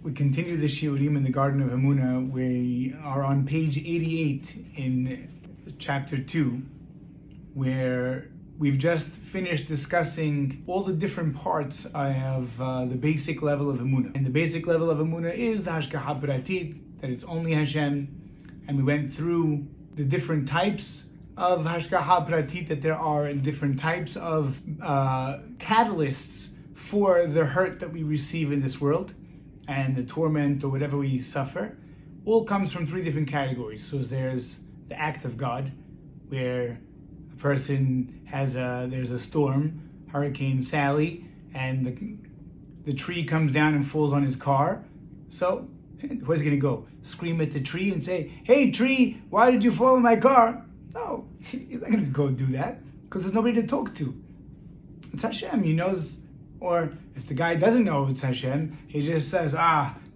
We continue the Shiurim in the Garden of Emunah. We are on page 88 in chapter 2, where we've just finished discussing all the different parts of the basic level of Emunah. And the basic level of Emunah is the Hashgacha Pratit, that it's only Hashem. And we went through the different types of Hashgacha Pratit that there are, and different types of catalysts for the hurt that we receive in this world and the torment or whatever we suffer. All comes from three different categories. So there's the act of God, where a person there's a storm, Hurricane Sally, and the tree comes down and falls on his car. So where's he going to go? Scream at the tree and say, "Hey tree, why did you fall in my car?" No, he's not going to go do that, because there's nobody to talk to. It's Hashem. He knows. Or if the guy doesn't know it's Hashem, he just says,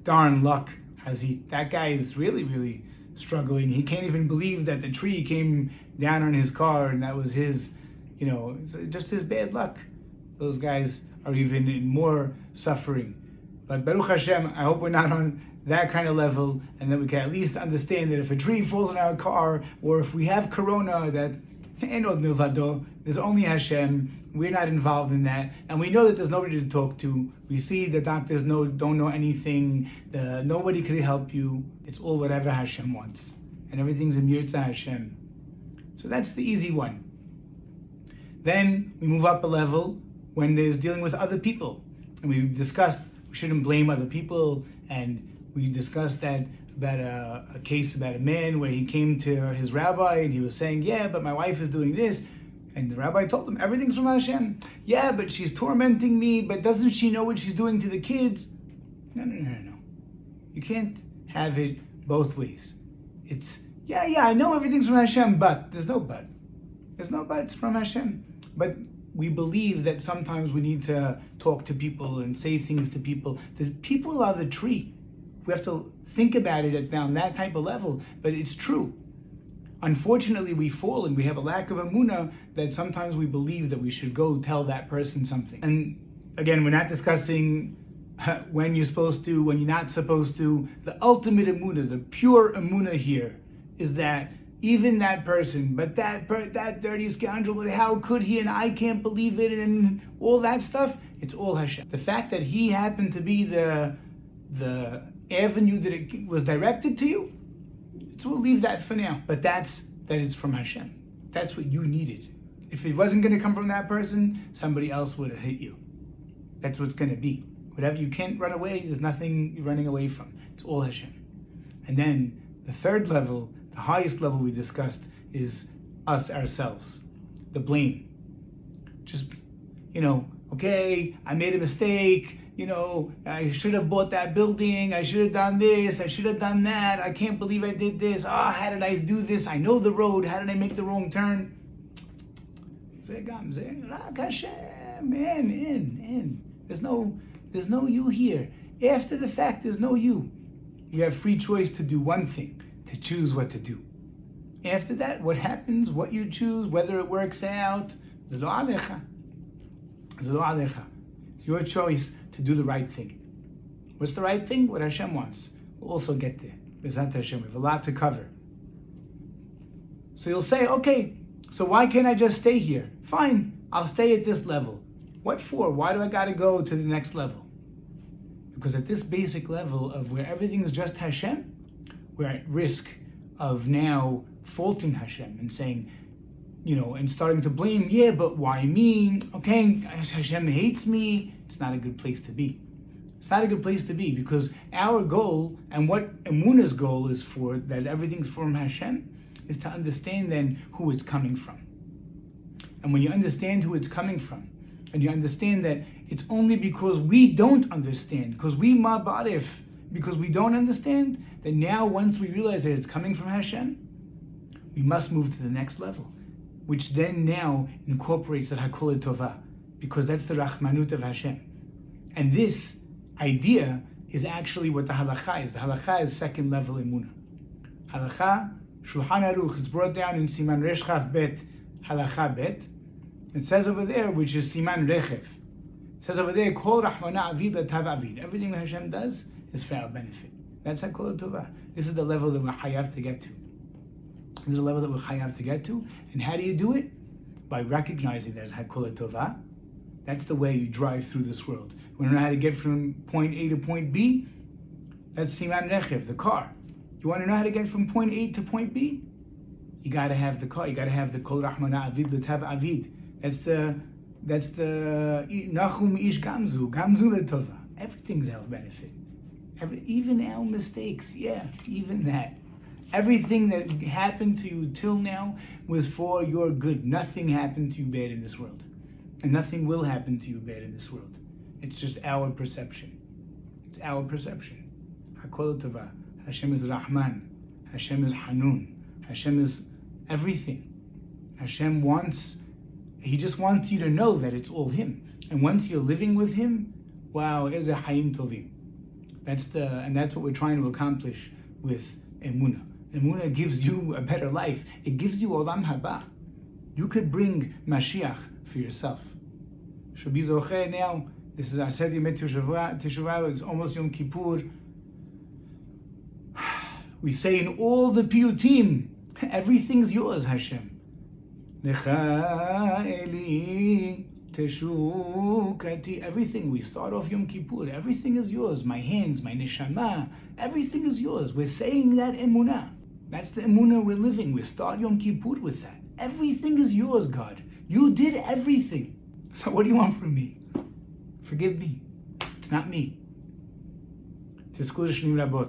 darn luck. That guy is really, really struggling. He can't even believe that the tree came down on his car and that was his, just his bad luck. Those guys are even in more suffering. But Baruch Hashem, I hope we're not on that kind of level, and that we can at least understand that if a tree falls in our car, or if we have corona, that there's only Hashem. We're not involved in that, and we know that there's nobody to talk to. We see the doctors don't know anything. Nobody could help you. It's all whatever Hashem wants, and everything's in Yirtzeh Hashem. So that's the easy one. Then we move up a level when there's dealing with other people, and we discussed we shouldn't blame other people, and we discussed that about a case about a man where he came to his rabbi and he was saying, "Yeah, but my wife is doing this." And the rabbi told him, "Everything's from Hashem." "Yeah, but she's tormenting me, but doesn't she know what she's doing to the kids?" No. You can't have it both ways. It's, I know everything's from Hashem, but there's no but. There's no but, it's from Hashem. But we believe that sometimes we need to talk to people and say things to people. The people are the tree. We have to think about it on that type of level, but it's true. Unfortunately, we fall and we have a lack of emunah that sometimes we believe that we should go tell that person something. And again, we're not discussing when you're supposed to, when you're not supposed to. The ultimate emunah, the pure emunah here, is that even that person, but that dirty scoundrel, but how could he, and I can't believe it, and all that stuff, it's all Hashem. The fact that he happened to be the avenue that it was directed to you, so we'll leave that for now. But that it's from Hashem. That's what you needed. If it wasn't going to come from that person, somebody else would have hit you. That's what it's going to be. Whatever, you can't run away. There's nothing you're running away from. It's all Hashem. And then the third level, the highest level we discussed, is us, ourselves. The blame. Just, okay, I made a mistake. I should have bought that building. I should have done this. I should have done that. I can't believe I did this. How did I do this? I know the road. How did I make the wrong turn? There's no you here. After the fact, there's no you. You have free choice to do one thing, to choose what to do. After that, what happens, what you choose, whether it works out, it's your choice to do the right thing. What's the right thing? What Hashem wants. We'll also get there. B'ezrat Hashem. We have a lot to cover. So you'll say, okay, so why can't I just stay here? Fine, I'll stay at this level. What for? Why do I got to go to the next level? Because at this basic level of where everything is just Hashem, we're at risk of now faulting Hashem and saying, and starting to blame, but why me? Okay, Hashem hates me. It's not a good place to be. It's not a good place to be, because our goal, and what Emunah's goal is for, that everything's from Hashem, is to understand then who it's coming from. And when you understand who it's coming from, and you understand that it's only because we don't understand, because we don't understand, that now once we realize that it's coming from Hashem, we must move to the next level, which then now incorporates the Hakol Tovah, because that's the Rachmanut of Hashem. And this idea is actually what the halakha is. The halakha is second level emunah. Halakha, Shulchan Aruch, it's brought down in Siman Resh Chaf Bet, halakha Bet. It says over there, which is Siman Rechev. It says over there, Kol Rahmana Avid Latav Avid. Everything that Hashem does is for our benefit. That's Hakol Tova. This is the level that we're chayav to get to. This is the level that we're chayav to get to. And how do you do it? By recognizing there's Hakol Tova. That's the way you drive through this world. You want to know how to get from point A to point B? That's Siman Rechev, the car. You want to know how to get from point A to point B? You got to have the car. You got to have the Kol Rahmana Avid Latav Avid. That's the Nachum Ish Gamzu Letova. Everything's our benefit. Even our mistakes, even that. Everything that happened to you till now was for your good. Nothing happened to you bad in this world. And nothing will happen to you bad in this world. It's just our perception. It's our perception. Hakol Tova. Hashem is Rahman. Hashem is Hanun. Hashem is everything. Hashem He just wants you to know that it's all Him. And once you're living with Him, wow, is a Hayim Tovim. That's what we're trying to accomplish with Emunah. Emunah gives you a better life. It gives you Olam Haba. You could bring Mashiach for yourself. Shabi Zocher now, this is Asher Yemei Teshuvah, it's almost Yom Kippur. We say in all the piyutim, everything's yours, Hashem. Lecha Eli Teshukati. Everything. We start off Yom Kippur. Everything is yours. My hands, my neshama. Everything is yours. We're saying that emunah. That's the emunah we're living. We start Yom Kippur with that. Everything is yours, God. You did everything. So what do you want from me? Forgive me. It's not me. Tizkuru Shnim Rabot.